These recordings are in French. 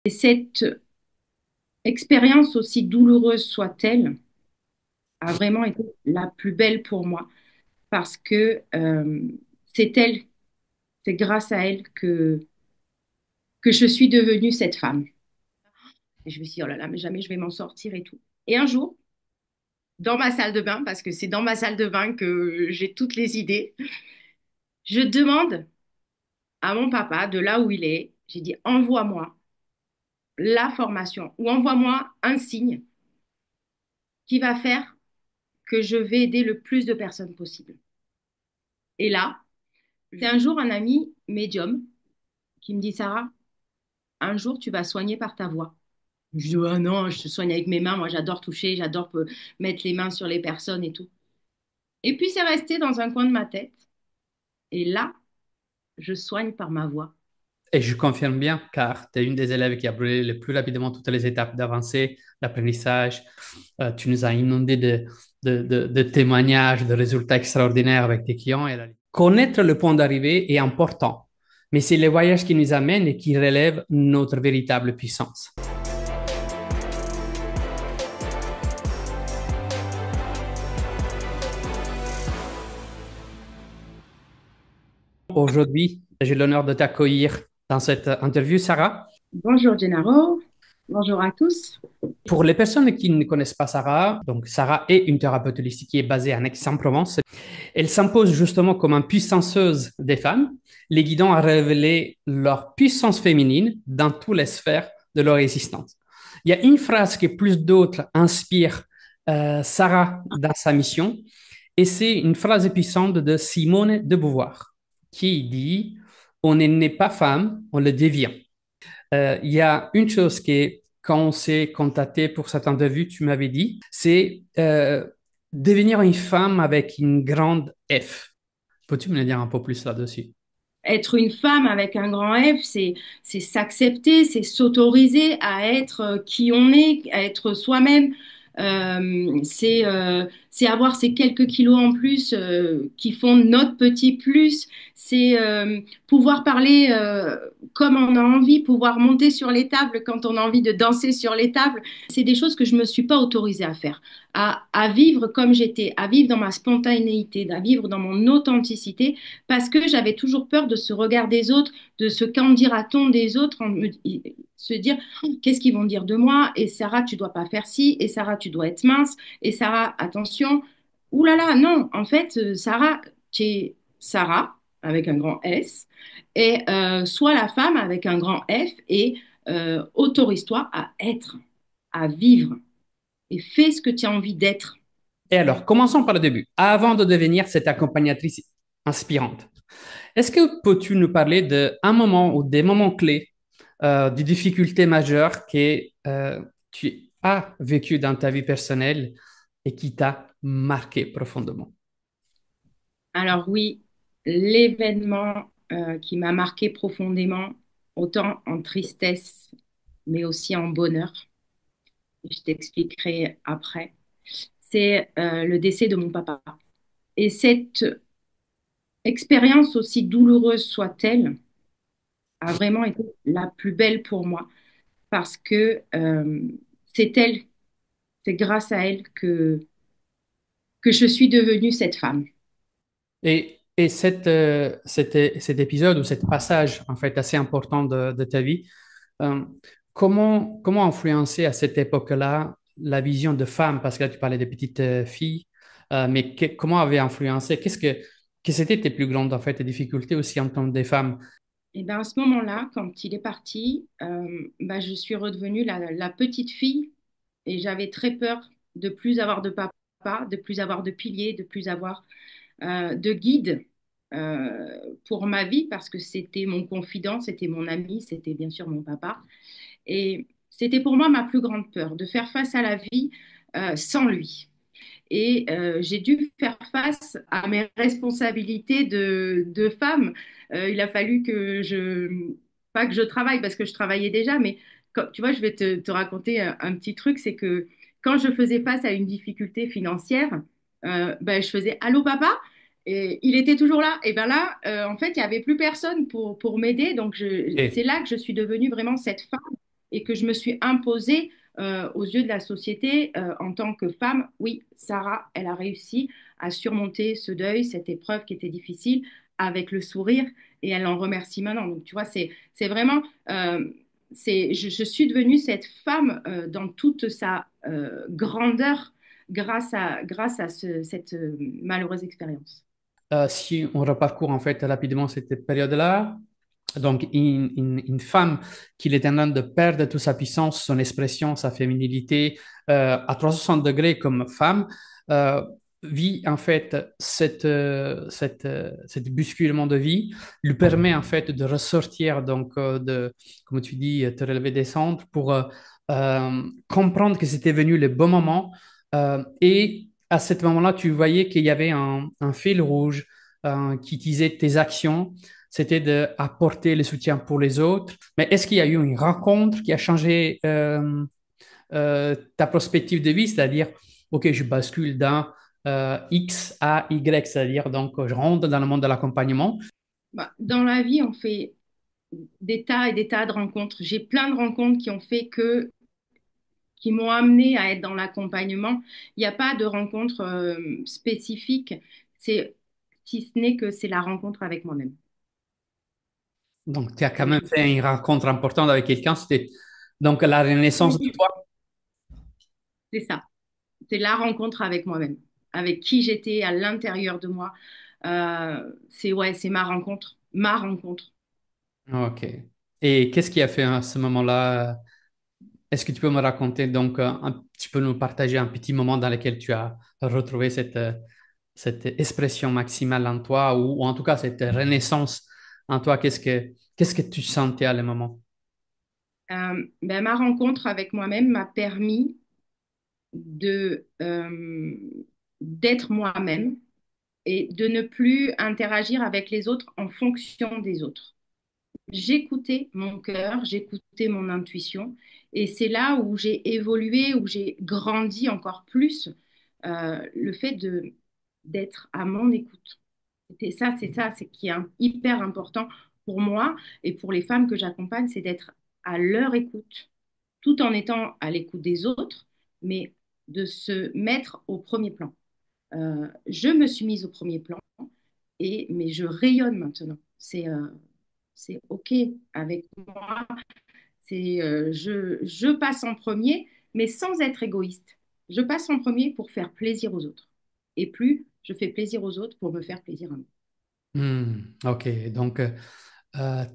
Et cette expérience, aussi douloureuse soit-elle, a vraiment été la plus belle pour moi parce que c'est elle, c'est grâce à elle que je suis devenue cette femme. Et je me suis dit, oh là là, mais jamais je vais m'en sortir et tout. Et un jour, dans ma salle de bain, parce que c'est dans ma salle de bain que j'ai toutes les idées, je demande à mon papa, de là où il est, j'ai dit, envoie-moi la formation ou envoie-moi un signe qui va faire que je vais aider le plus de personnes possible. Et là, c'est un jour un ami médium qui me dit, Sarah, un jour tu vas soigner par ta voix. Je dis, ah non, je te soigne avec mes mains, moi j'adore toucher, j'adore mettre les mains sur les personnes et tout. Et puis c'est resté dans un coin de ma tête. Et là, je soigne par ma voix. Et je confirme bien, car tu es une des élèves qui a brûlé le plus rapidement toutes les étapes d'avancée, d'apprentissage. Tu nous as inondé de témoignages, de résultats extraordinaires avec tes clients. Connaître le point d'arrivée est important, mais c'est les voyages qui nous amènent et qui relèvent notre véritable puissance. Aujourd'hui, j'ai l'honneur de t'accueillir dans cette interview, Sarah. Bonjour Gennaro, bonjour à tous. Pour les personnes qui ne connaissent pas Sarah, donc Sarah est une thérapeute holistique qui est basée en Aix-en-Provence. Elle s'impose justement comme une puissanceuse des femmes, les guidant à révéler leur puissance féminine dans toutes les sphères de leur existence. Il y a une phrase que plus d'autres inspire Sarah dans sa mission, et c'est une phrase puissante de Simone de Beauvoir qui dit: On n'est pas femme, on le devient. Il y a une chose qui, quand on s'est contacté pour cette interview, tu m'avais dit, c'est devenir une femme avec une grande F. Peux-tu me le dire un peu plus là-dessus? Être une femme avec un grand F, c'est s'accepter, c'est s'autoriser à être qui on est, à être soi-même. C'est avoir ces quelques kilos en plus qui font notre petit plus. C'est pouvoir parler comme on a envie, pouvoir monter sur les tables quand on a envie de danser sur les tables. C'est des choses que je me suis pas autorisée à faire, à vivre comme j'étais, à vivre dans ma spontanéité, à vivre dans mon authenticité parce que j'avais toujours peur de ce regard des autres, de ce qu'en dira-t-on des autres, se dire qu'est-ce qu'ils vont dire de moi, et Sarah, tu dois pas faire ci, et Sarah, tu dois être mince, et Sarah, attention. Ouh là là, non, en fait, Sarah, tu es Sarah avec un grand S, et sois la femme avec un grand F, et autorise-toi à être, à vivre, et fais ce que tu as envie d'être. Et alors, commençons par le début. Avant de devenir cette accompagnatrice inspirante, est-ce que peux-tu nous parler d'un moment ou des moments clés, de difficultés majeures que tu as vécues dans ta vie personnelle et qui t'a marqué profondément? Alors oui, l'événement qui m'a marqué profondément, autant en tristesse, mais aussi en bonheur, je t'expliquerai après, c'est le décès de mon papa. Et cette expérience, aussi douloureuse soit-elle, a vraiment été la plus belle pour moi parce que c'est elle, c'est grâce à elle que je suis devenue cette femme. Et cet épisode ou cet passage, en fait, assez important de ta vie, euh, comment influencer à cette époque-là la vision de femme? Parce que là, tu parlais des petites filles, mais comment avait influencé? Que c'était tes plus grandes, en fait, difficultés aussi en tant que des femmes? Et ben à ce moment-là, quand il est parti, ben, je suis redevenue la petite fille et j'avais très peur de plus avoir de papa, de plus avoir de pilier, de plus avoir de guide pour ma vie parce que c'était mon confident, c'était mon ami, c'était bien sûr mon papa. Et c'était pour moi ma plus grande peur, de faire face à la vie sans lui. Et j'ai dû faire face à mes responsabilités de femme. Il a fallu pas que je travaille parce que je travaillais déjà, mais tu vois, je vais te raconter un petit truc, c'est que quand je faisais face à une difficulté financière, ben, je faisais Allô papa? Et il était toujours là. Et ben là, en fait, il n'y avait plus personne pour m'aider. Donc, c'est Et, là que je suis devenue vraiment cette femme. et que je me suis imposée aux yeux de la société en tant que femme. Oui, Sarah, elle a réussi à surmonter ce deuil, cette épreuve qui était difficile avec le sourire et elle en remercie maintenant. Donc, tu vois, c'est vraiment, je suis devenue cette femme dans toute sa grandeur grâce à cette malheureuse expérience. Si on reparcourt en fait rapidement cette période-là, donc une femme qui est en train de perdre toute sa puissance, son expression, sa féminilité à 360 degrés comme femme, euh, vit en fait cette bousculement de vie, lui permet en fait de ressortir, donc de, comme tu dis, te relever, descendre pour comprendre que c'était venu le bon moment. Et à ce moment-là, tu voyais qu'il y avait un fil rouge qui disait tes actions, c'était d'apporter le soutien pour les autres. Mais est-ce qu'il y a eu une rencontre qui a changé ta perspective de vie, c'est-à-dire, OK, je bascule d'un X à Y, c'est-à-dire, donc, je rentre dans le monde de l'accompagnement. Bah, dans la vie, on fait des tas et des tas de rencontres. J'ai plein de rencontres qui ont fait qui m'ont amené à être dans l'accompagnement. Il n'y a pas de rencontre spécifique. C'est, si ce n'est que c'est la rencontre avec moi-même. Donc, tu as quand Et même fait une rencontre importante avec quelqu'un, c'était donc la renaissance de oui, toi. c'est ça. C'est la rencontre avec moi-même, avec qui j'étais à l'intérieur de moi. C'est ouais, c'est ma rencontre, ma rencontre. OK. Et qu'est-ce qui a fait à ce moment-là? Est-ce que tu peux me raconter, donc, tu peux nous partager un petit moment dans lequel tu as retrouvé cette expression maximale en toi, ou en tout cas cette renaissance en toi? Qu'est-ce que tu sentais à le moment? Ben, ma rencontre avec moi-même m'a permis de d'être moi-même et de ne plus interagir avec les autres en fonction des autres. J'écoutais mon cœur, j'écoutais mon intuition, et c'est là où j'ai évolué, où j'ai grandi encore plus, le fait de d'être à mon écoute. C'est ça, c'est qui est hyper important pour moi et pour les femmes que j'accompagne, c'est d'être à leur écoute, tout en étant à l'écoute des autres, mais de se mettre au premier plan. Je me suis mise au premier plan, mais je rayonne maintenant. C'est OK avec moi. Je passe en premier, mais sans être égoïste. Je passe en premier pour faire plaisir aux autres. Et plus je fais plaisir aux autres pour me faire plaisir à moi. OK. Donc,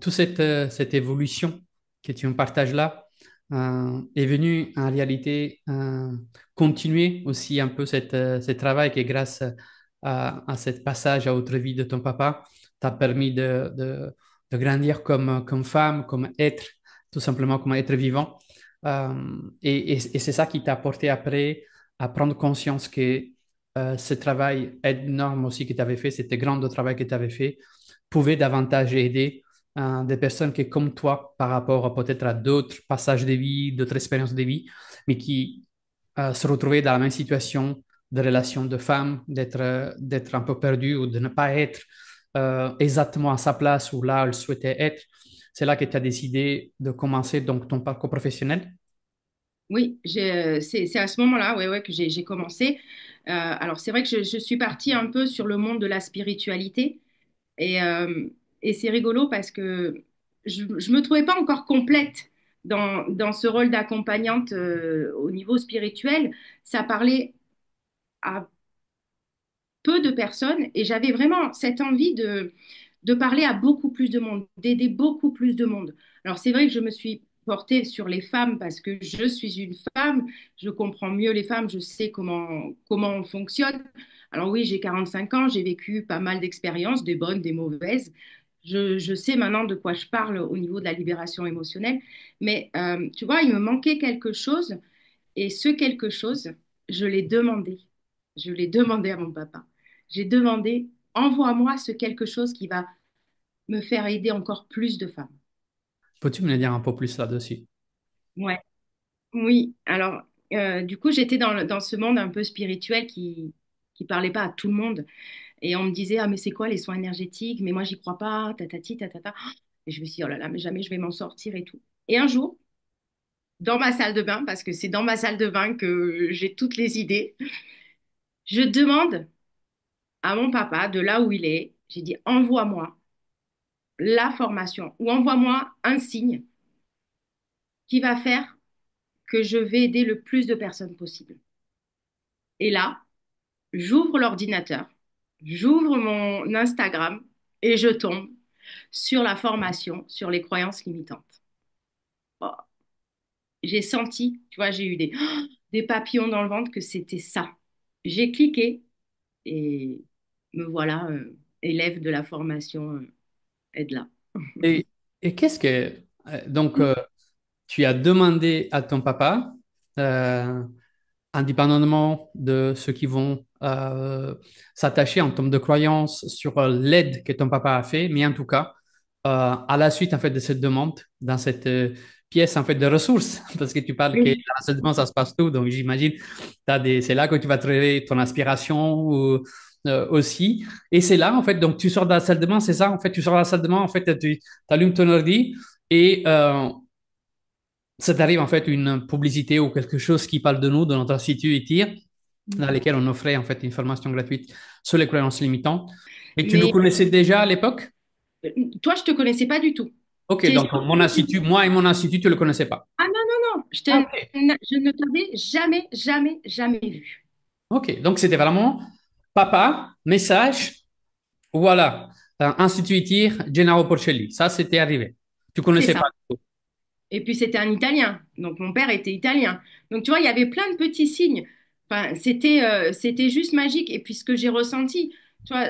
toute cette évolution que tu me partages là est venue en réalité continuer aussi un peu ce travail qui, grâce à ce passage à autre vie de ton papa, t'a permis de grandir comme femme, comme être, tout simplement comme être vivant. Et c'est ça qui t'a apporté après à prendre conscience que ce travail énorme aussi que tu avais fait, c'était grand travail que tu avais fait, pouvait davantage aider des personnes qui, comme toi, par rapport peut-être à d'autres passages de vie, d'autres expériences de vie, mais qui se retrouvaient dans la même situation de relation de femme, d'être un peu perdu ou de ne pas être exactement à sa place où là elle souhaitait être. C'est là que tu as décidé de commencer donc ton parcours professionnel. Oui, c'est à ce moment-là ouais, ouais, que j'ai commencé. Alors, c'est vrai que je suis partie un peu sur le monde de la spiritualité. Et, euh, et c'est rigolo parce que je me trouvais pas encore complète dans ce rôle d'accompagnante au niveau spirituel. Ça parlait à peu de personnes et j'avais vraiment cette envie de parler à beaucoup plus de monde, d'aider beaucoup plus de monde. Alors c'est vrai que je me suis portée sur les femmes parce que je suis une femme, je comprends mieux les femmes, je sais comment on fonctionne. Alors oui, j'ai 45 ans, j'ai vécu pas mal d'expériences, des bonnes, des mauvaises. Je sais maintenant de quoi je parle au niveau de la libération émotionnelle, mais tu vois, il me manquait quelque chose et ce quelque chose, je l'ai demandé. Je l'ai demandé à mon papa. J'ai demandé, envoie-moi ce quelque chose qui va me faire aider encore plus de femmes. Peux-tu me dire un peu plus là-dessus? Ouais. Oui, alors du coup j'étais dans ce monde un peu spirituel qui parlait pas à tout le monde et on me disait ah mais c'est quoi les soins énergétiques mais moi j'y crois pas tatati tatata et je me suis dit oh là là mais jamais je vais m'en sortir et tout et un jour dans ma salle de bain, parce que c'est dans ma salle de bain que j'ai toutes les idées. Je demande à mon papa, de là où il est, j'ai dit, envoie-moi la formation ou envoie-moi un signe qui va faire que je vais aider le plus de personnes possible. Et là, j'ouvre l'ordinateur, j'ouvre mon Instagram et je tombe sur la formation sur les croyances limitantes. Oh, j'ai senti, tu vois, j'ai eu des papillons dans le ventre que c'était ça. J'ai cliqué et me voilà, élève de la formation Aide-là. Et, et qu'est-ce que... donc, tu as demandé à ton papa, euh, indépendamment de ceux qui vont s'attacher en termes de croyances sur l'aide que ton papa a fait, mais en tout cas, à la suite en fait de cette demande, dans cette pièce en fait de ressources, parce que tu parles que dans Oui, la salle de bain, ça se passe tout, donc j'imagine c'est là que tu vas trouver ton inspiration aussi. Et c'est là en fait, donc tu sors de la salle de bain, c'est ça en fait, tu sors de la salle de bain, en fait, tu allumes ton ordi et ça t'arrive en fait une publicité ou quelque chose qui parle de nous, de notre institut ETIR, dans lesquels on offrait en fait une formation gratuite sur les croyances limitantes. Et tu nous mais connaissais déjà à l'époque? euh, toi, je te connaissais pas du tout. Ok, C'est donc mon institut, moi et mon institut, tu le connaissais pas. Ah non, non, non, Ah, ok. je ne t'avais jamais, jamais, jamais vu. Ok, donc c'était vraiment papa, message, voilà, institut ETIR, Gennaro Porcelli. Ça, c'était arrivé. Tu C'est connaissais ça. pas. Et puis c'était un Italien. Donc mon père était italien. Donc tu vois, il y avait plein de petits signes. Enfin, c'était juste magique. Et puis ce que j'ai ressenti, tu vois,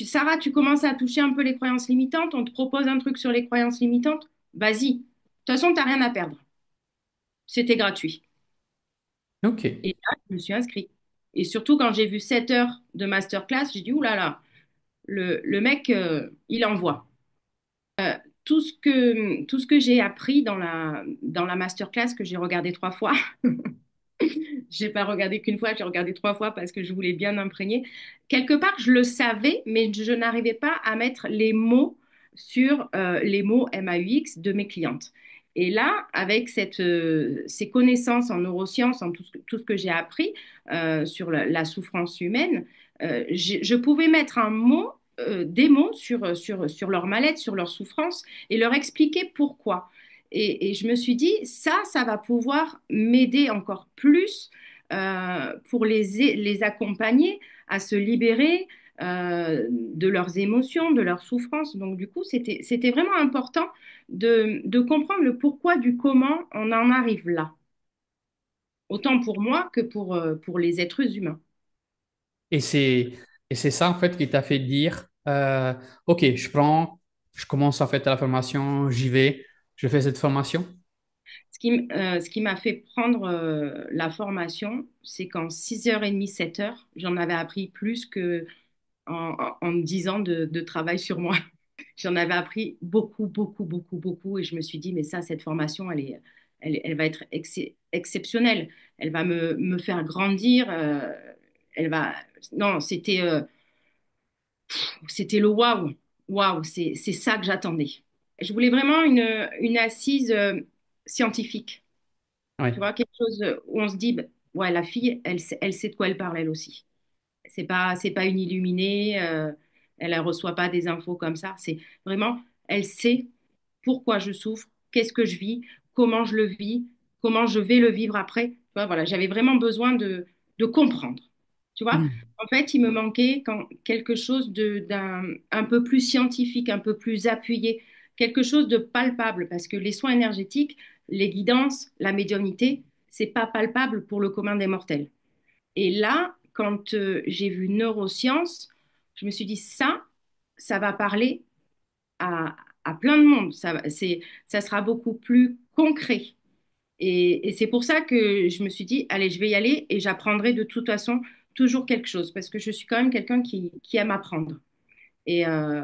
Sarah, tu commences à toucher un peu les croyances limitantes. On te propose un truc sur les croyances limitantes. Vas-y. De toute façon, t'as rien à perdre. C'était gratuit. Ok. Et là, je me suis inscrite. Et surtout, quand j'ai vu 7 heures de masterclass, j'ai dit, ouh là là, le mec, il envoie. Tout ce que j'ai appris dans la masterclass que j'ai regardé 3 fois, j'ai pas regardé qu'une fois, j'ai regardé 3 fois parce que je voulais bien m'imprégner. Quelque part, je le savais, mais je n'arrivais pas à mettre les mots sur les mots MAUX de mes clientes. Et là, avec ces connaissances en neurosciences, en tout ce que j'ai appris sur la souffrance humaine, je pouvais mettre un mot, des mots sur leur mal-être, sur leur souffrance et leur expliquer pourquoi. Et je me suis dit, ça va pouvoir m'aider encore plus pour les accompagner à se libérer de leurs émotions, de leurs souffrances. Donc, du coup, c'était vraiment important de comprendre le pourquoi du comment on en arrive là, autant pour moi que pour les êtres humains. Et c'est, et c'est ça, en fait, qui t'a fait dire, OK, je commence, en fait, à la formation, j'y vais, je fais cette formation. Ce qui m'a fait prendre la formation, c'est qu'en 6h30, 7 heures, j'en avais appris plus que en 10 ans de travail sur moi. J'en avais appris beaucoup, beaucoup, beaucoup, beaucoup. Et je me suis dit, mais ça, cette formation, elle va être exceptionnelle. Elle va me faire grandir. Elle va... Non, c'était le waouh. Waouh, c'est ça que j'attendais. Je voulais vraiment une assise scientifique. Oui. Tu vois, quelque chose où on se dit, bah, ouais, la fille, elle sait de quoi elle parle, elle aussi. C'est pas une illuminée, elle ne reçoit pas des infos comme ça. C'est vraiment, elle sait pourquoi je souffre, qu'est-ce que je vis, comment je le vis, comment je vais le vivre après. Tu vois, voilà, j'avais vraiment besoin de comprendre. Tu vois, Hmm. en fait, il me manquait quelque chose d'un un peu plus scientifique, un peu plus appuyé, quelque chose de palpable, parce que les soins énergétiques, les guidances, la médiumnité, c'est pas palpable pour le commun des mortels. Et là, quand j'ai vu neurosciences, je me suis dit, ça va parler à plein de monde. Ça sera beaucoup plus concret. Et c'est pour ça que je me suis dit, allez, je vais y aller et j'apprendrai de toute façon toujours quelque chose, parce que je suis quand même quelqu'un qui aime apprendre. Et, euh,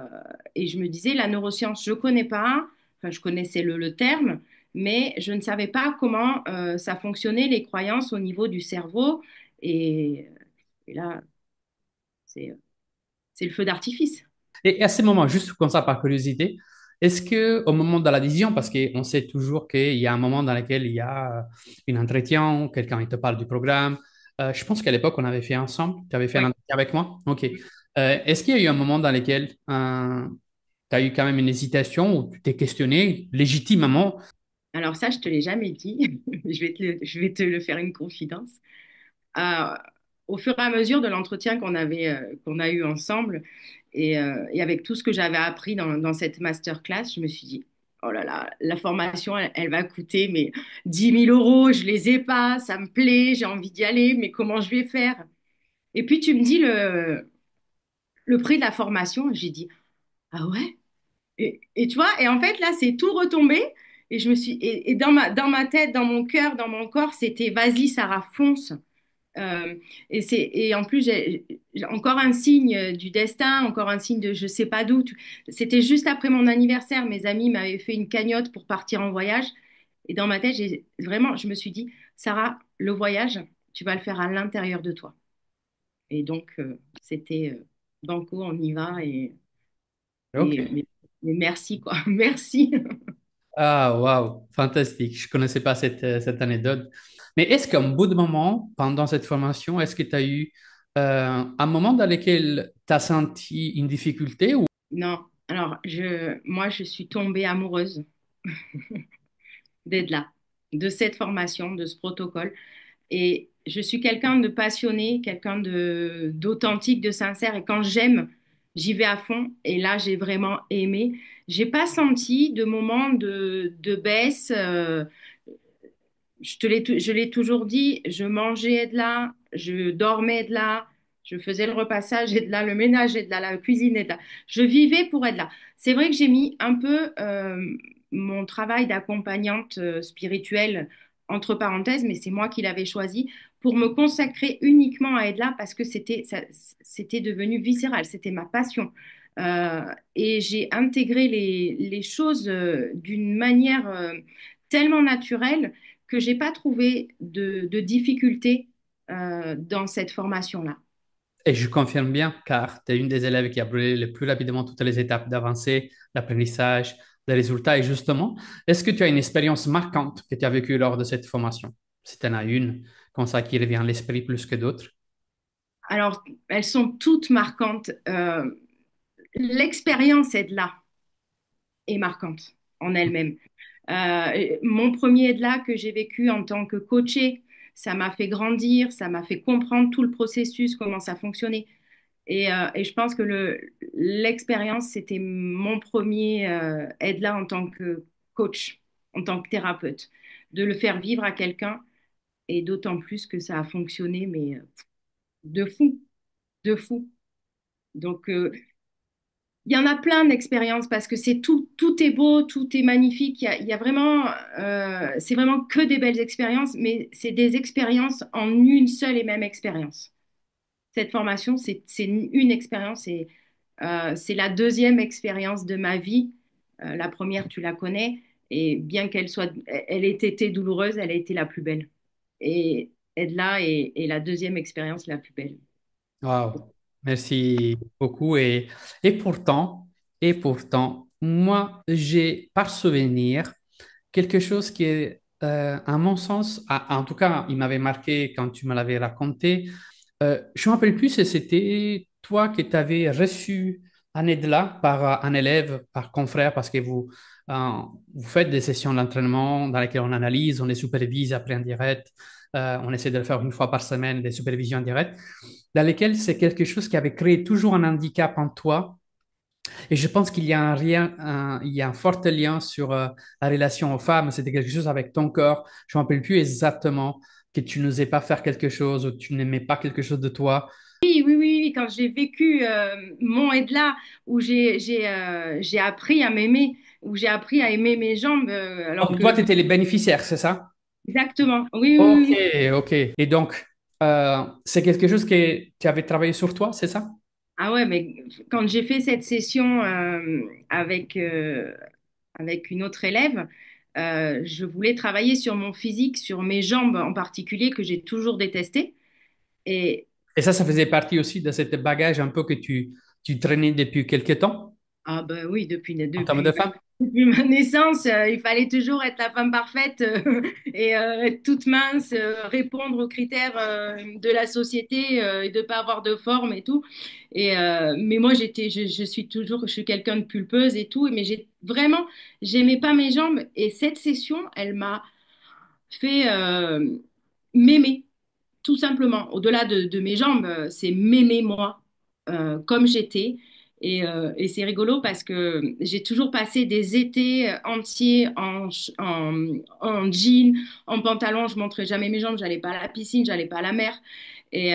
et je me disais, la neuroscience, je ne connais pas, enfin, je connaissais le terme, mais je ne savais pas comment ça fonctionnait, les croyances au niveau du cerveau. Et, et là, c'est, c'est le feu d'artifice. Et à ce moment, juste comme ça, par curiosité, Est-ce que au moment de la décision, parce qu'on sait toujours qu'il y a un moment dans lequel il y a un entretien, quelqu'un il te parle du programme. Je pense qu'à l'époque on avait fait ensemble, tu avais fait un Oui. entretien avec moi. Ok. Est-ce qu'il y a eu un moment dans lequel tu as eu quand même une hésitation où tu t'es questionné légitimement? Alors ça, je te l'ai jamais dit. Je vais te le faire une confidence. Euh, Au fur et à mesure de l'entretien qu'on a eu ensemble et avec tout ce que j'avais appris dans cette masterclass, je me suis dit, oh là là, la formation, elle va coûter mais 10 000 euros, je les ai pas, ça me plaît, j'ai envie d'y aller, mais comment je vais faire? Et puis tu me dis le prix de la formation, j'ai dit, ah ouais? Et tu vois, et en fait, là, c'est tout retombé. Et dans ma tête, dans mon cœur, dans mon corps, c'était vas-y, Sarah, fonce. Euh, et en plus, j'ai encore un signe du destin, encore un signe de je sais pas d'où. C'était juste après mon anniversaire. Mes amis m'avaient fait une cagnotte pour partir en voyage. Et dans ma tête, je me suis dit, Sarah, le voyage, tu vas le faire à l'intérieur de toi. Et donc, c'était banco, on y va. Ok. Mais merci, quoi. Merci. Ah, waouh, fantastique. Je ne connaissais pas cette anecdote. Mais est-ce qu'à un bout de moment, pendant cette formation, est-ce que tu as eu un moment dans lequel tu as senti une difficulté ou... Non. Alors, moi, je suis tombée amoureuse d'être là, de cette formation, de ce protocole. Et je suis quelqu'un de passionné, quelqu'un de d'authentique, de sincère. Et quand j'aime, j'y vais à fond. Et là, j'ai vraiment aimé. J'ai pas senti de moment de baisse. Je l'ai toujours dit, je mangeais de là, je dormais de là, je faisais le repassage et de là, le ménage et de là, la cuisine et de là. Je vivais pour être là. C'est vrai que j'ai mis un peu mon travail d'accompagnante spirituelle entre parenthèses, mais c'est moi qui l'avais choisi pour me consacrer uniquement à Edla parce que c'était devenu viscéral, c'était ma passion. Euh, et j'ai intégré les choses d'une manière tellement naturelle que j'ai pas trouvé de difficulté dans cette formation-là. Et je confirme bien, car tu es une des élèves qui a brûlé le plus rapidement toutes les étapes d'avancée, l'apprentissage, les résultats. Et justement, est-ce que tu as une expérience marquante que tu as vécue lors de cette formation? Si tu en as une, comme ça, qui revient à l'esprit plus que d'autres. Alors, elles sont toutes marquantes. L'expérience Edla est marquante en elle-même. Mon premier Edla que j'ai vécu en tant que coachée, ça m'a fait grandir, ça m'a fait comprendre tout le processus, comment ça fonctionnait. Et je pense que l'expérience, c'était mon premier aide-là en tant que coach, en tant que thérapeute, de le faire vivre à quelqu'un et d'autant plus que ça a fonctionné, mais de fou, de fou. Donc, il y en a plein d'expériences parce que tout est beau, tout est magnifique. Il y a vraiment, c'est vraiment que des belles expériences, mais c'est des expériences en une seule et même expérience. Cette formation, c'est une expérience et c'est la deuxième expérience de ma vie. La première, tu la connais, et bien qu'elle soit, elle ait été douloureuse, elle a été la plus belle. Et Edla est la deuxième expérience la plus belle. Wow, merci beaucoup. Et pourtant, moi, j'ai par souvenir quelque chose qui est, à mon sens, en tout cas, il m'avait marqué quand tu me l'avais raconté. Je ne me rappelle plus si c'était toi qui t'avais reçu un aide là par un élève, par confrère, parce que euh, vous faites des sessions d'entraînement dans lesquelles on analyse, on les supervise après en direct, on essaie de le faire une fois par semaine, des supervisions en direct, dans lesquelles c'est quelque chose qui avait créé toujours un handicap en toi. Et je pense qu'il y a il y a un fort lien sur la relation aux femmes. C'était quelque chose avec ton corps. Je ne me rappelle plus exactement que tu n'osais pas faire quelque chose ou tu n'aimais pas quelque chose de toi. Oui, quand j'ai vécu mon Edla, où j'ai appris à m'aimer, où j'ai appris à aimer mes jambes, alors Donc, toi, que... tu étais les bénéficiaires, c'est ça? Exactement, Ok, oui. ok. Et donc, c'est quelque chose que tu avais travaillé sur toi, c'est ça? Ah ouais, mais quand j'ai fait cette session avec une autre élève, je voulais travailler sur mon physique, sur mes jambes en particulier, que j'ai toujours détesté. Et Et ça faisait partie aussi de cet bagage un peu que tu traînais depuis quelque temps ah ben oui, en termes de femmes? Depuis ma naissance, il fallait toujours être la femme parfaite et être toute mince, répondre aux critères de la société et de pas avoir de forme et tout. Mais moi, je suis toujours, je suis quelqu'un de pulpeuse et tout. Mais j'aimais pas mes jambes. Et cette session, elle m'a fait m'aimer. Tout simplement, au-delà de mes jambes, c'est m'aimer moi, comme j'étais. Et c'est rigolo parce que j'ai toujours passé des étés entiers en jean, en pantalon. Je montrais jamais mes jambes, j'allais pas à la piscine, j'allais pas à la mer. Et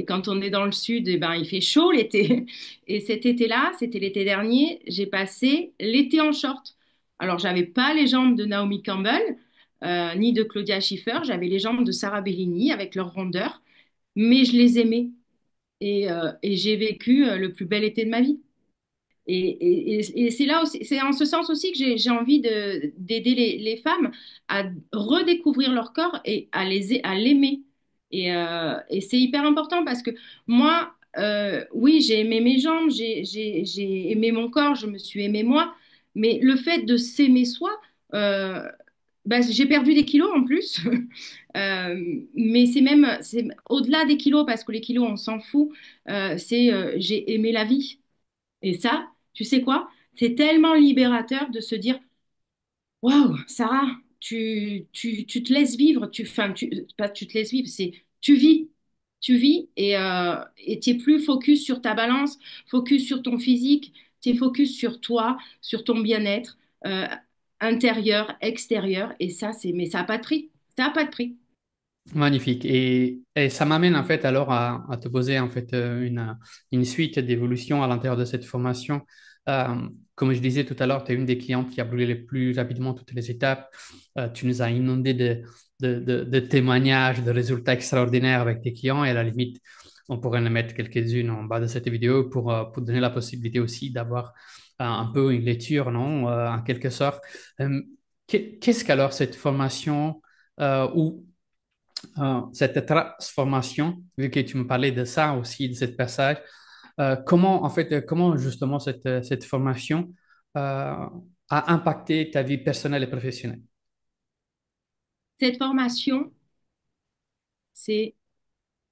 quand on est dans le sud, eh ben, il fait chaud l'été. Et cet été-là, c'était l'été dernier, j'ai passé l'été en short. Alors, j'avais pas les jambes de Naomi Campbell, ni de Claudia Schiffer. J'avais les jambes de Sarah Bellini avec leur rondeur, mais je les aimais. Et j'ai vécu le plus bel été de ma vie. Et c'est là aussi, c'est en ce sens aussi que j'ai envie d'aider les femmes à redécouvrir leur corps et à l'aimer. Et c'est hyper important parce que moi, oui, j'ai aimé mes jambes, j'ai aimé mon corps, je me suis aimée moi, mais le fait de s'aimer soi, euh, bah, j'ai perdu des kilos en plus. Mais c'est au-delà des kilos parce que les kilos, on s'en fout. J'ai aimé la vie. Et ça, tu sais quoi? C'est tellement libérateur de se dire, waouh, Sarah, tu te laisses vivre, pas tu te laisses vivre, c'est tu vis. Tu vis et tu es plus focus sur ta balance, focus sur ton physique, tu es focus sur toi, sur ton bien-être intérieur, extérieur. Et ça, mais ça n'a pas de prix. Ça n'a pas de prix. Magnifique. Et ça m'amène en fait alors à te poser en fait une suite d'évolution à l'intérieur de cette formation. Euh, Comme je disais tout à l'heure, tu es une des clientes qui a brûlé le plus rapidement toutes les étapes. Tu nous as inondé de témoignages, de résultats extraordinaires avec tes clients et à la limite, on pourrait en mettre quelques-unes en bas de cette vidéo pour donner la possibilité aussi d'avoir un peu une lecture, non, en quelque sorte. Euh, Qu'est-ce qu'alors cette formation ou cette transformation, vu que tu me parlais de ça aussi, de ce passage, comment, en fait, comment justement cette formation a impacté ta vie personnelle et professionnelle? Cette formation, c'est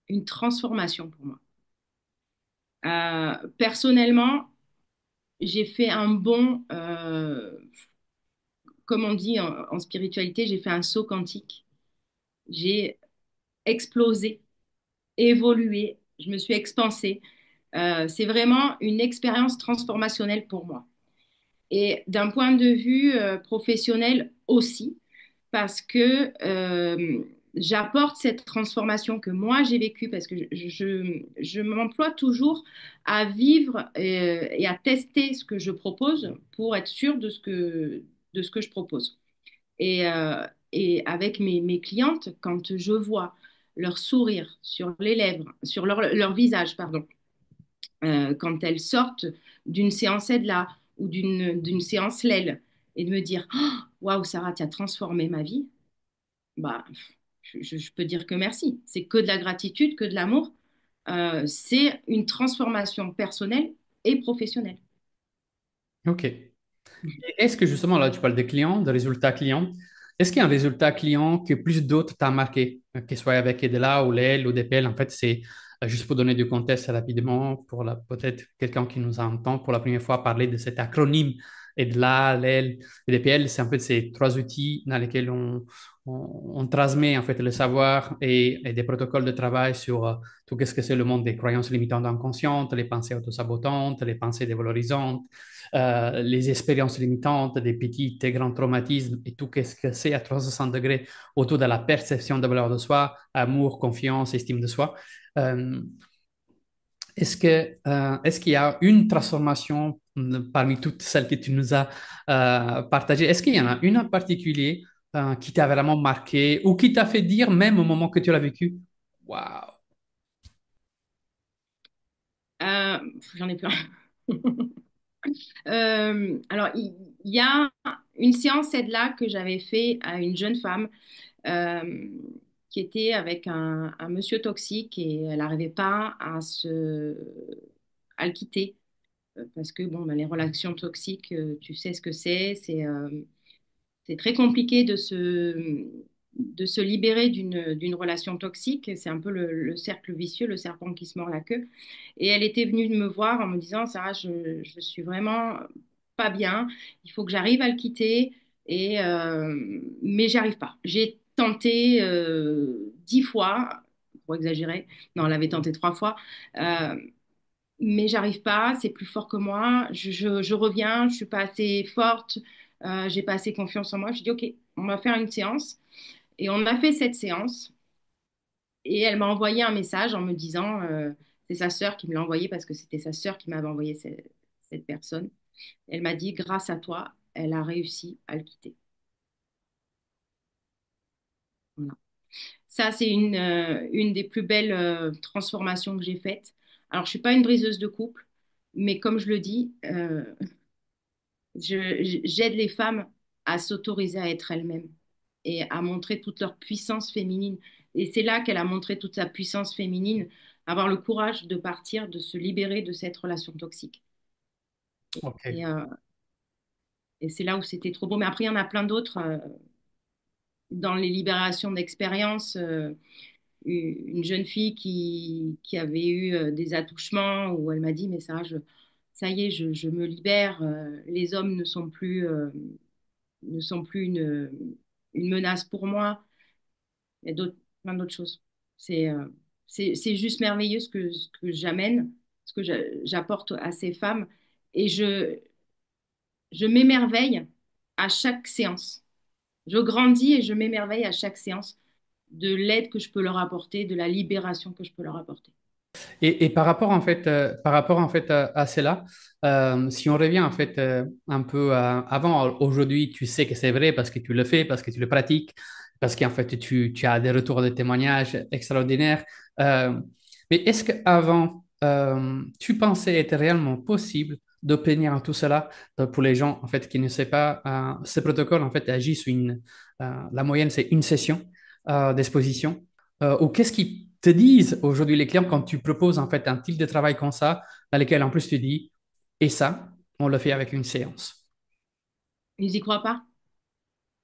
une transformation pour moi. Personnellement, j'ai fait un bond, comme on dit en spiritualité, j'ai fait un saut quantique. J'ai explosé, évolué, je me suis expansée. C'est vraiment une expérience transformationnelle pour moi. Et d'un point de vue professionnel aussi, parce que j'apporte cette transformation que moi j'ai vécue, parce que je m'emploie toujours à vivre et à tester ce que je propose pour être sûre de ce que je propose. Et avec mes clientes, quand je vois leur sourire sur les lèvres, sur leur visage, pardon, quand elles sortent d'une séance aide-là ou d'une séance LEL, et de me dire, oh, waouh, Sarah, tu as transformé ma vie, bah, je peux dire que merci. C'est que de la gratitude, que de l'amour. C'est une transformation personnelle et professionnelle. OK. Est-ce que justement, là, tu parles des clients, de résultats clients, est-ce qu'il y a un résultat client que plus d'autres t'a marqué, que ce soit avec Edela ou l'EL ou DPL? En fait, c'est juste pour donner du contexte rapidement, pour peut-être quelqu'un qui nous entend pour la première fois parler de cet acronyme Edela, l'EL et DPL, c'est en fait ces trois outils dans lesquels on transmet en fait le savoir et des protocoles de travail sur tout ce que c'est le monde des croyances limitantes inconscientes, les pensées autosabotantes, les pensées dévalorisantes, les expériences limitantes, des petits et grands traumatismes et tout ce que c'est à 360 degrés autour de la perception de valeur de soi, amour, confiance, estime de soi. Euh, est-ce qu'il y a une transformation parmi toutes celles que tu nous as partagées? Est-ce qu'il y en a une en particulier qui t'a vraiment marqué ou qui t'a fait dire même au moment que tu l'as vécu, waouh! Euh, J'en ai plein. Alors, il y a une séance aide-là que j'avais fait à une jeune femme euh, qui était avec un monsieur toxique et elle n'arrivait pas à le quitter. parce que bon, bah, les relations toxiques, tu sais ce que c'est. C'est très compliqué de se libérer d'une relation toxique. C'est un peu le cercle vicieux, le serpent qui se mord la queue. Et elle était venue me voir en me disant, Sarah, je suis vraiment pas bien. Il faut que j'arrive à le quitter. Mais j'y arrive pas. J'ai tenté 10 fois, pour exagérer. Non, elle avait tenté 3 fois. Euh, mais j'arrive pas, c'est plus fort que moi, je reviens, je suis pas assez forte, j'ai pas assez confiance en moi. Je dis ok, on va faire une séance. Et on a fait cette séance et elle m'a envoyé un message en me disant, c'est sa sœur qui me l'a envoyé parce que c'était sa sœur qui m'avait envoyé cette personne. Elle m'a dit, grâce à toi, elle a réussi à le quitter. Voilà. Ça, c'est une des plus belles transformations que j'ai faites. Alors, je suis pas une briseuse de couple, mais comme je le dis, j'aide les femmes à s'autoriser à être elles-mêmes et à montrer toute leur puissance féminine. Et c'est là qu'elle a montré toute sa puissance féminine, avoir le courage de partir, de se libérer de cette relation toxique. Ok. Et, euh, et c'est là où c'était trop beau. Mais après, il y en a plein d'autres dans les libérations d'expérience. Une jeune fille qui avait eu des attouchements où elle m'a dit, mais ça y est, je me libère. Les hommes ne sont plus une menace pour moi. Il y a plein d'autres choses. C'est c'est juste merveilleux ce que j'amène, ce que j'apporte à ces femmes. Et je m'émerveille à chaque séance. Je grandis et je m'émerveille à chaque séance de l'aide que je peux leur apporter, de la libération que je peux leur apporter. Et par rapport en fait à cela, si on revient en fait un peu avant, aujourd'hui, tu sais que c'est vrai parce que tu le fais, parce que tu le pratiques, parce qu'en fait tu as des retours de témoignages extraordinaires. Euh, mais est-ce qu'avant, tu pensais être réellement possible d'obtenir tout cela pour les gens en fait qui ne savent pas, ce protocole en fait agit sur la moyenne c'est une session d'exposition. Ou qu'est-ce qui te disent aujourd'hui les clients quand tu proposes en fait un type de travail comme ça, dans lequel en plus tu dis, et ça, on le fait avec une séance. Ils y croient pas.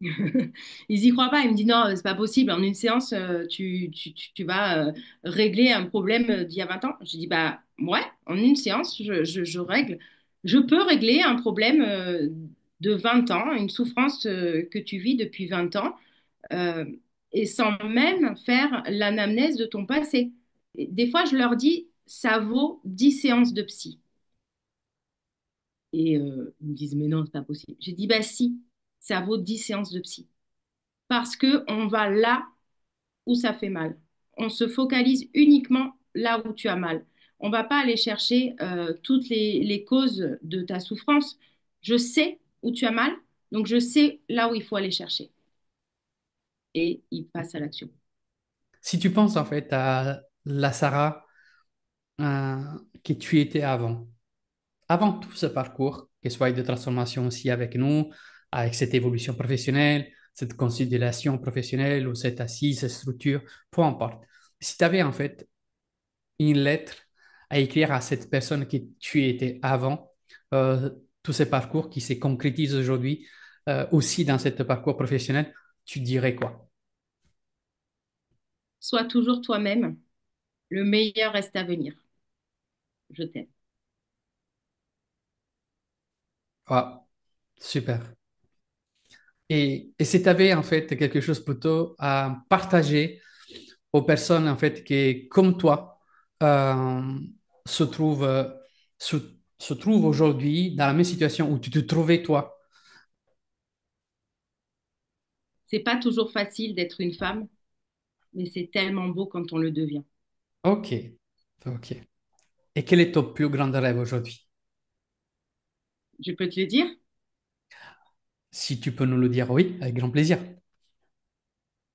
Ils y croient pas. Ils me disent non, c'est pas possible. En une séance, tu vas régler un problème d'il y a 20 ans. Je dis bah ouais, en une séance, je règle. Je peux régler un problème de 20 ans, une souffrance que tu vis depuis 20 ans, euh, et sans même faire l'anamnèse de ton passé. Et des fois, je leur dis, ça vaut 10 séances de psy. Et ils me disent, mais non, c'est pas possible. J'ai dit, bah si, ça vaut 10 séances de psy. Parce que on va là où ça fait mal. On se focalise uniquement là où tu as mal. On va pas aller chercher toutes les causes de ta souffrance. Je sais où tu as mal, donc je sais là où il faut aller chercher. Et il passe à l'action. Si tu penses en fait à la Sarah euh, que tu étais avant tout ce parcours, que ce soit de transformation aussi avec nous, avec cette évolution professionnelle, cette considération professionnelle ou cette assise, cette structure, peu importe. Si tu avais en fait une lettre à écrire à cette personne que tu étais avant, euh, tous ces parcours qui se concrétisent aujourd'hui, aussi dans ce parcours professionnel, tu dirais quoi? Sois toujours toi-même. Le meilleur reste à venir. Je t'aime. Ah, super. Et si tu avais en fait quelque chose plutôt à partager aux personnes en fait qui, comme toi, euh, se trouvent, se, se trouvent aujourd'hui dans la même situation où tu te trouvais toi. C'est pas toujours facile d'être une femme, mais c'est tellement beau quand on le devient. Ok, ok. Et quel est ton plus grand rêve aujourd'hui? Je peux te le dire. Si tu peux nous le dire, oui, avec grand plaisir.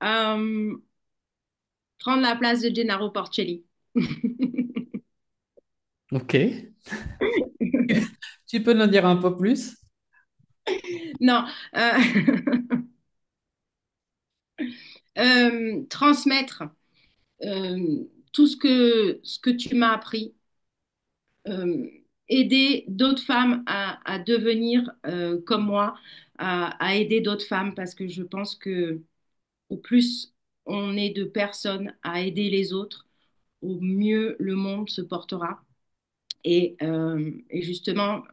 Euh, Prendre la place de Gennaro Porcelli. Ok. Tu peux nous dire un peu plus? Non, euh, transmettre tout ce que tu m'as appris, aider d'autres femmes à devenir comme moi, à aider d'autres femmes parce que je pense que au plus on est de personnes à aider les autres, au mieux le monde se portera. Et justement,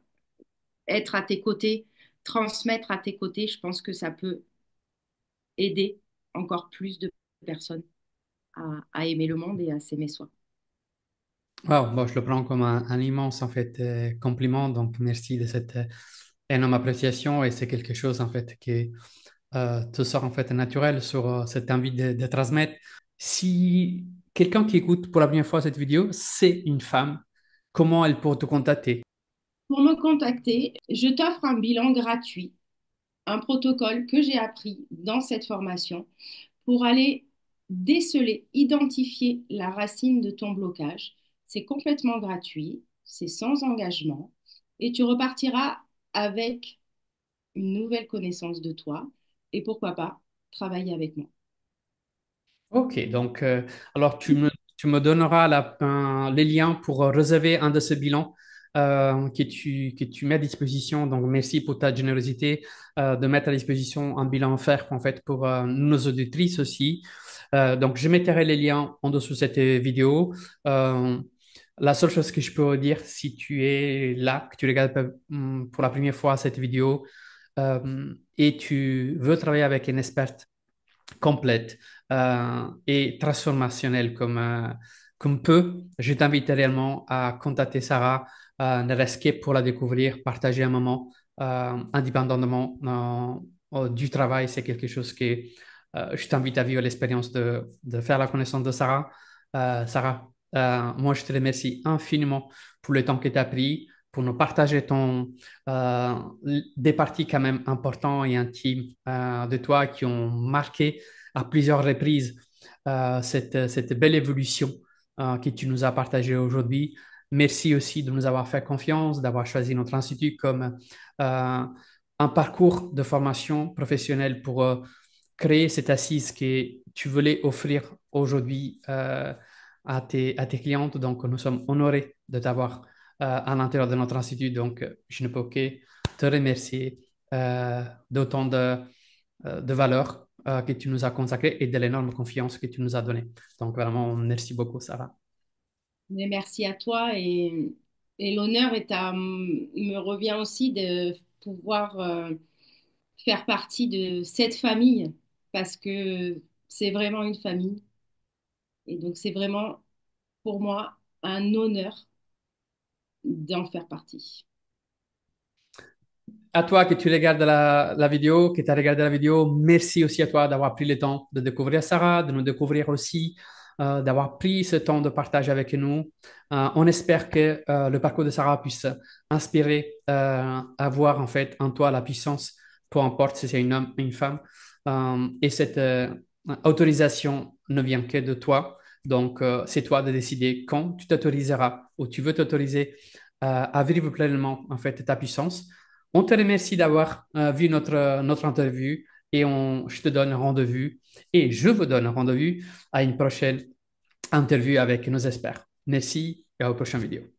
être à tes côtés, transmettre à tes côtés, je pense que ça peut aider encore plus de personnes à aimer le monde et à s'aimer soi. Wow, bon, je le prends comme un immense en fait compliment, donc merci de cette énorme appréciation et c'est quelque chose en fait qui te sort en fait naturel sur cette envie de transmettre. Si quelqu'un qui écoute pour la première fois cette vidéo, c'est une femme, comment elle peut te contacter? Pour me contacter, je t'offre un bilan gratuit, un protocole que j'ai appris dans cette formation pour aller déceler, identifier la racine de ton blocage. C'est complètement gratuit, c'est sans engagement et tu repartiras avec une nouvelle connaissance de toi et pourquoi pas travailler avec moi. Ok, donc alors tu me donneras les liens pour réserver un de ces bilans que tu mets à disposition. Donc merci pour ta générosité de mettre à disposition un bilan offert en fait pour nos auditrices aussi. Donc je mettrai les liens en dessous de cette vidéo. Euh, la seule chose que je peux dire, si tu es là, que tu regardes pour la première fois cette vidéo et tu veux travailler avec une experte complète et transformationnelle comme peu, je t'invite réellement à contacter Sarah, ne reste que pour la découvrir, partager un moment indépendamment du travail. C'est quelque chose que je t'invite à vivre l'expérience de faire la connaissance de Sarah. Sarah, moi, je te remercie infiniment pour le temps que tu as pris pour nous partager euh, des parties quand même importantes et intimes de toi qui ont marqué à plusieurs reprises cette belle évolution que tu nous as partagée aujourd'hui. Merci aussi de nous avoir fait confiance, d'avoir choisi notre institut comme un parcours de formation professionnelle pour créer cette assise que tu voulais offrir aujourd'hui à tes clientes. Donc, nous sommes honorés de t'avoir à l'intérieur de notre institut. Donc, je ne peux que te remercier d'autant de valeur que tu nous as consacré et de l'énorme confiance que tu nous as donnée. Donc, vraiment, merci beaucoup, Sarah. Mais merci à toi et l'honneur me revient aussi de pouvoir faire partie de cette famille parce que c'est vraiment une famille et donc c'est vraiment pour moi un honneur d'en faire partie. À toi que tu regardes la vidéo, que tu as regardé la vidéo, merci aussi à toi d'avoir pris le temps de découvrir Sarah, de nous découvrir aussi, d'avoir pris ce temps de partage avec nous. On espère que le parcours de Sarah puisse inspirer à voir en fait en toi la puissance, peu importe si c'est un homme ou une femme. Et cette autorisation ne vient que de toi. Donc, c'est toi de décider quand tu t'autoriseras ou tu veux t'autoriser à vivre pleinement en fait ta puissance. On te remercie d'avoir vu notre interview et je te donne rendez-vous et je vous donne rendez-vous à une prochaine interview avec nos experts. Merci et à la prochaine vidéo.